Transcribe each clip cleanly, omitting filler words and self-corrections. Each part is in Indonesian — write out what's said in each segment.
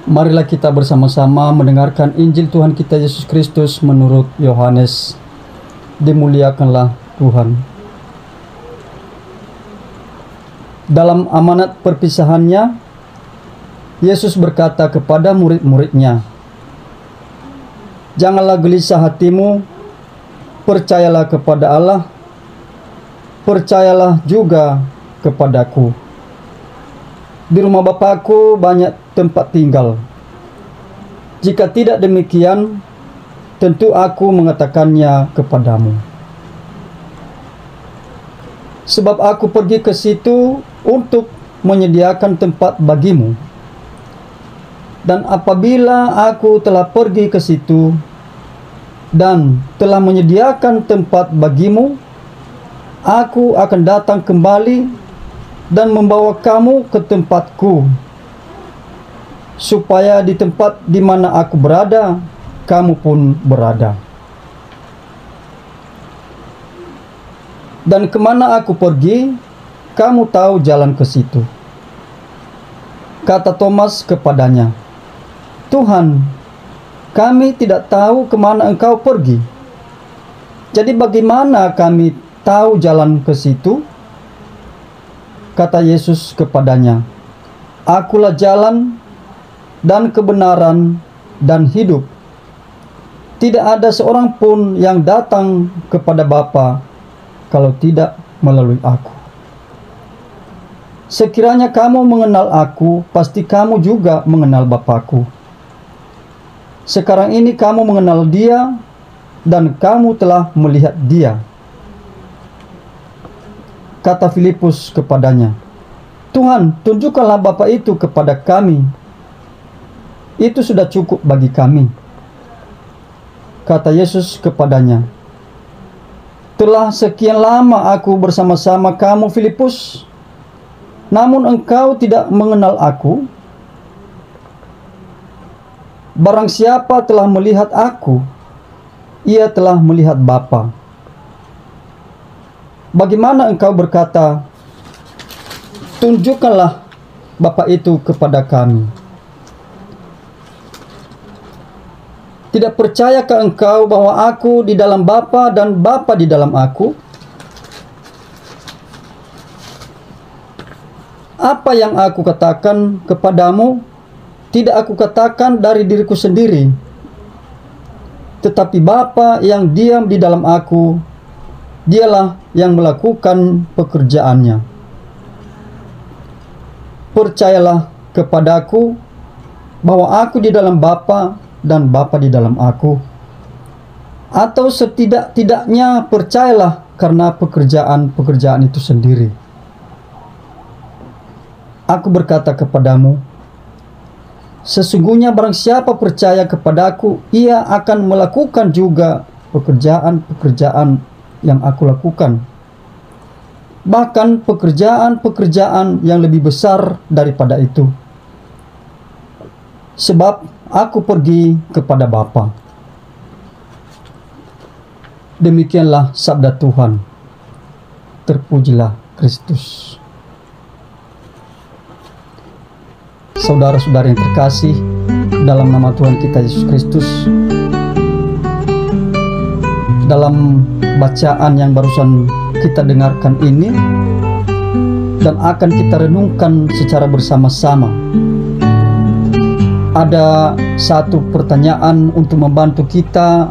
Marilah kita bersama-sama mendengarkan Injil Tuhan kita Yesus Kristus menurut Yohanes. Dimuliakanlah Tuhan. Dalam amanat perpisahannya, Yesus berkata kepada murid-muridnya, "Janganlah gelisah hatimu, percayalah kepada Allah, percayalah juga kepadaku. Di rumah Bapakku banyak tempat tinggal. Jika tidak demikian, tentu aku mengatakannya kepadamu. Sebab aku pergi ke situ untuk menyediakan tempat bagimu. Dan apabila aku telah pergi ke situ dan telah menyediakan tempat bagimu, aku akan datang kembali dan membawa kamu ke tempatku, supaya di tempat di mana aku berada, kamu pun berada. Dan kemana aku pergi, kamu tahu jalan ke situ." Kata Thomas kepadanya, "Tuhan, kami tidak tahu kemana Engkau pergi. Jadi bagaimana kami tahu jalan ke situ?" Kata Yesus kepadanya, "Akulah jalan dan kebenaran dan hidup. Tidak ada seorang pun yang datang kepada Bapa kalau tidak melalui aku. Sekiranya kamu mengenal aku, pasti kamu juga mengenal Bapa-Ku. Sekarang ini kamu mengenal Dia dan kamu telah melihat Dia." Kata Filipus kepadanya, "Tuhan, tunjukkanlah Bapa itu kepada kami. Itu sudah cukup bagi kami." Kata Yesus kepadanya, "Telah sekian lama aku bersama-sama kamu, Filipus, namun engkau tidak mengenal aku? Barang siapa telah melihat aku, ia telah melihat Bapa. Bagaimana engkau berkata, 'Tunjukkanlah Bapa itu kepada kami'? Tidak percayakah engkau bahwa aku di dalam Bapa dan Bapa di dalam aku? Apa yang aku katakan kepadamu, tidak aku katakan dari diriku sendiri, tetapi Bapa yang diam di dalam aku, Dialah yang melakukan pekerjaannya. Percayalah kepadaku bahwa aku di dalam Bapa dan Bapa di dalam aku. Atau setidak-tidaknya percayalah karena pekerjaan-pekerjaan itu sendiri. Aku berkata kepadamu, sesungguhnya barang siapa percaya kepadaku, ia akan melakukan juga pekerjaan-pekerjaan yang aku lakukan. Bahkan pekerjaan-pekerjaan yang lebih besar daripada itu. Sebab aku pergi kepada Bapa." Demikianlah sabda Tuhan. Terpujilah Kristus. Saudara-saudara yang terkasih, dalam nama Tuhan kita Yesus Kristus, dalam bacaan yang barusan kita dengarkan ini dan akan kita renungkan secara bersama-sama, ada satu pertanyaan untuk membantu kita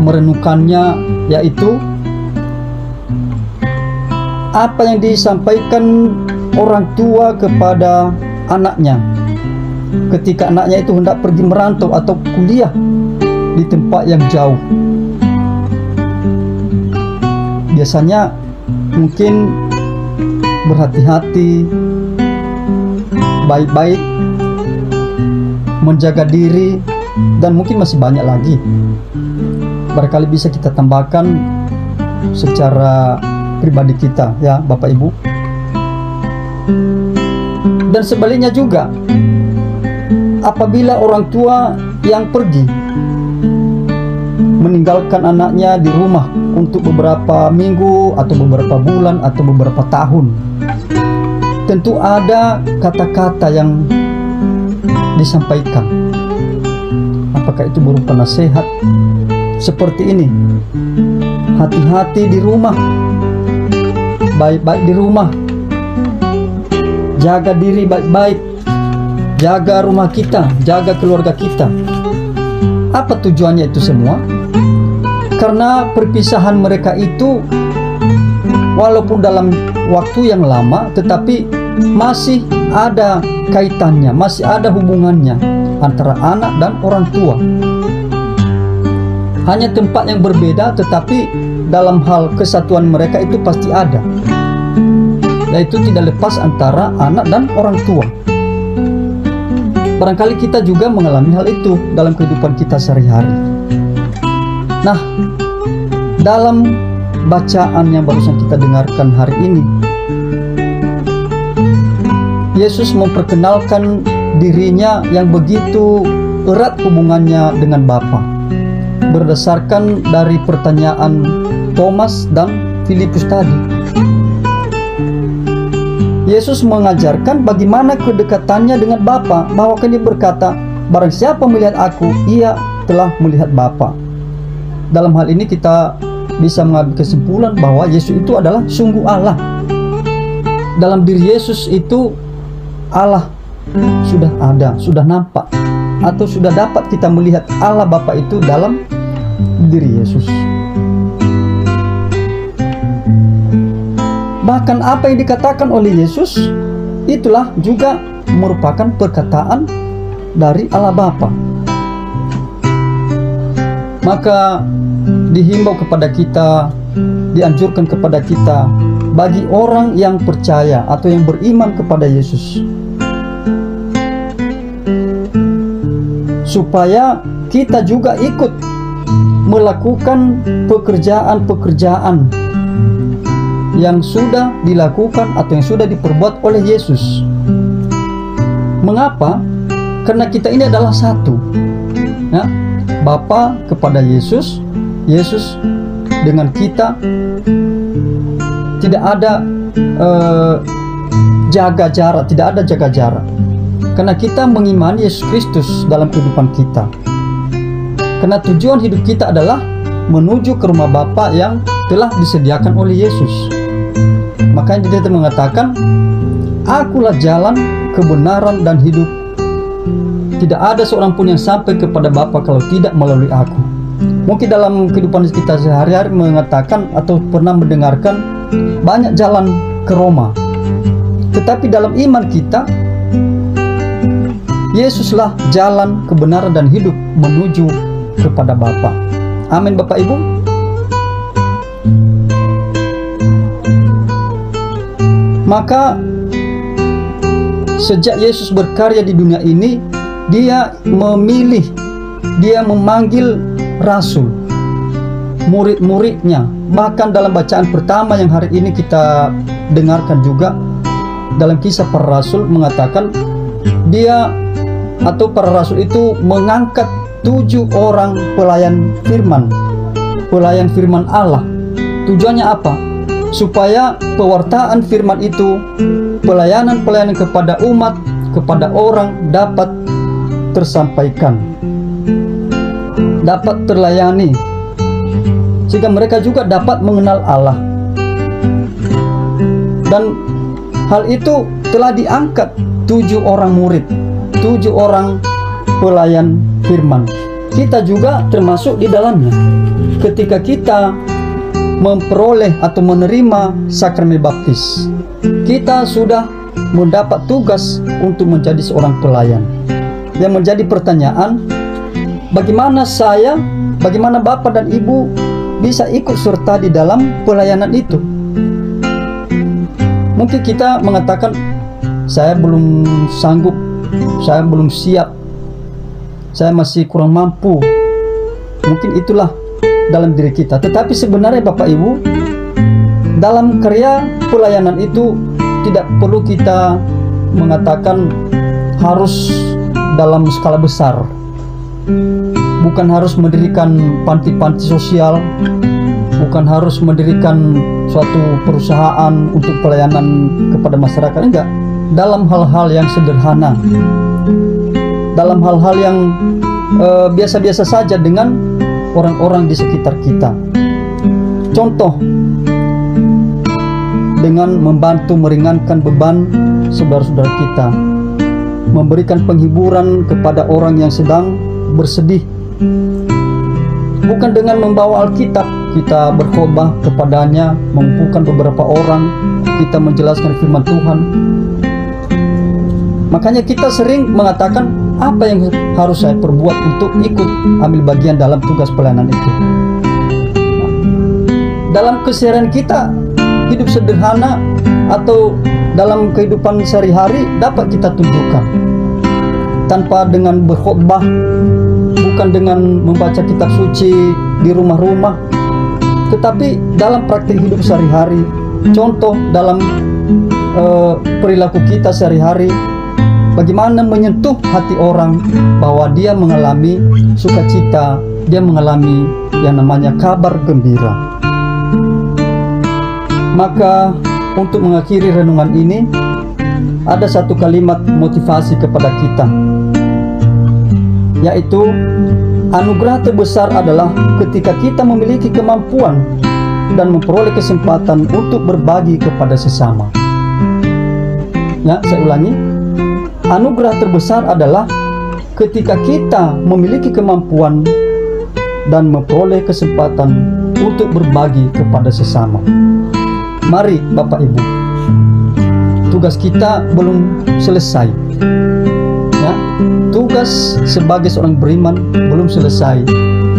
merenungkannya, yaitu apa yang disampaikan orang tua kepada anaknya ketika anaknya itu hendak pergi merantau atau kuliah di tempat yang jauh. Biasanya mungkin berhati-hati, baik-baik, menjaga diri, dan mungkin masih banyak lagi. Barangkali bisa kita tambahkan secara pribadi kita, ya Bapak Ibu. Dan sebaliknya juga, apabila orang tua yang pergi meninggalkan anaknya di rumah untuk beberapa minggu atau beberapa bulan atau beberapa tahun, tentu ada kata-kata yang disampaikan. Apakah itu berupa nasihat seperti ini? Hati-hati di rumah, baik-baik di rumah, jaga diri baik-baik, jaga rumah kita, jaga keluarga kita. Apa tujuannya itu semua? Karena perpisahan mereka itu walaupun dalam waktu yang lama, tetapi masih ada kaitannya, masih ada hubungannya antara anak dan orang tua. Hanya tempat yang berbeda, tetapi dalam hal kesatuan mereka itu pasti ada, yaitu tidak lepas antara anak dan orang tua. Barangkali kita juga mengalami hal itu dalam kehidupan kita sehari-hari. Nah, dalam bacaan yang barusan kita dengarkan hari ini, Yesus memperkenalkan dirinya yang begitu erat hubungannya dengan Bapa, berdasarkan dari pertanyaan Thomas dan Filipus tadi. Yesus mengajarkan bagaimana kedekatannya dengan Bapa, bahwa dia berkata, barang siapa melihat aku, ia telah melihat Bapa. Dalam hal ini kita bisa mengambil kesimpulan bahwa Yesus itu adalah sungguh Allah. Dalam diri Yesus itu Allah sudah ada, sudah nampak, atau sudah dapat kita melihat Allah Bapa itu dalam diri Yesus. Bahkan apa yang dikatakan oleh Yesus itulah juga merupakan perkataan dari Allah Bapa. Maka dihimbau kepada kita, dianjurkan kepada kita, bagi orang yang percaya atau yang beriman kepada Yesus, supaya kita juga ikut melakukan pekerjaan-pekerjaan yang sudah dilakukan atau yang sudah diperbuat oleh Yesus. Mengapa? Karena kita ini adalah satu, ya? Bapa kepada Yesus, Yesus dengan kita. Tidak ada jaga jarak, tidak ada jaga jarak. Karena kita mengimani Yesus Kristus dalam kehidupan kita. Karena tujuan hidup kita adalah menuju ke rumah Bapa yang telah disediakan oleh Yesus. Makanya dia mengatakan, akulah jalan, kebenaran, dan hidup. Tidak ada seorang pun yang sampai kepada Bapa kalau tidak melalui aku. Mungkin dalam kehidupan kita sehari-hari mengatakan atau pernah mendengarkan banyak jalan ke Roma. Tetapi dalam iman kita, Yesuslah jalan, kebenaran, dan hidup menuju kepada Bapa. Amin, Bapak Ibu. Maka sejak Yesus berkarya di dunia ini, dia memilih, dia memanggil rasul, murid-muridnya. Bahkan dalam bacaan pertama yang hari ini kita dengarkan juga, dalam Kisah Para Rasul mengatakan dia atau para rasul itu mengangkat 7 orang pelayan firman Allah. Tujuannya apa? Supaya pewartaan firman itu, pelayanan-pelayanan kepada umat, kepada orang dapat tersampaikan, dapat terlayani, sehingga mereka juga dapat mengenal Allah. Dan hal itu telah diangkat 7 orang murid, 7 orang pelayan firman. Kita juga termasuk di dalamnya. Ketika kita memperoleh atau menerima sakramen baptis, kita sudah mendapat tugas untuk menjadi seorang pelayan. Yang menjadi pertanyaan, bagaimana saya, bagaimana Bapak dan Ibu bisa ikut serta di dalam pelayanan itu? Mungkin kita mengatakan, saya belum sanggup, saya belum siap, saya masih kurang mampu. Mungkin itulah dalam diri kita. Tetapi sebenarnya Bapak Ibu, dalam karya pelayanan itu tidak perlu kita mengatakan harus dalam skala besar. Bukan harus mendirikan panti-panti sosial, bukan harus mendirikan suatu perusahaan untuk pelayanan kepada masyarakat. Enggak. Dalam hal-hal yang sederhana, dalam hal-hal yang biasa-biasa saja dengan orang-orang di sekitar kita. Contoh, dengan membantu meringankan beban saudara-saudara kita, memberikan penghiburan kepada orang yang sedang bersedih. Bukan dengan membawa Alkitab, kita berkhotbah kepadanya, mengumpulkan beberapa orang, kita menjelaskan firman Tuhan. Makanya kita sering mengatakan, apa yang harus saya perbuat untuk ikut ambil bagian dalam tugas pelayanan itu? Dalam keseharian kita, hidup sederhana atau dalam kehidupan sehari-hari dapat kita tunjukkan. Tanpa dengan berkhotbah, bukan dengan membaca kitab suci di rumah-rumah, tetapi dalam praktik hidup sehari-hari. Contoh dalam perilaku kita sehari-hari, bagaimana menyentuh hati orang bahwa dia mengalami sukacita, dia mengalami yang namanya kabar gembira. Maka untuk mengakhiri renungan ini, ada satu kalimat motivasi kepada kita, yaitu anugerah terbesar adalah ketika kita memiliki kemampuan dan memperoleh kesempatan untuk berbagi kepada sesama. Ya, saya ulangi. Anugerah terbesar adalah ketika kita memiliki kemampuan dan memperoleh kesempatan untuk berbagi kepada sesama. Mari Bapak Ibu, tugas kita belum selesai. Ya, tugas sebagai seorang beriman belum selesai,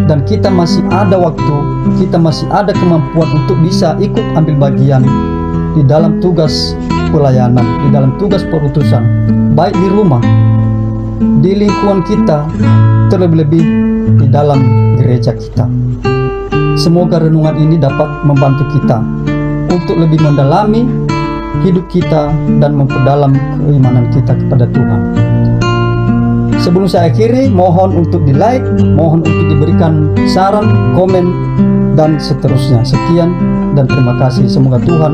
dan kita masih ada waktu, kita masih ada kemampuan untuk bisa ikut ambil bagian di dalam tugas pelayanan, di dalam tugas perutusan, baik di rumah, di lingkungan kita, terlebih-lebih di dalam gereja kita. Semoga renungan ini dapat membantu kita untuk lebih mendalami hidup kita dan memperdalam keimanan kita kepada Tuhan. Sebelum saya akhiri, mohon untuk di-like, mohon untuk diberikan saran, komen, dan seterusnya. Sekian dan terima kasih. Semoga Tuhan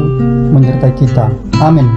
menyertai kita. Amin.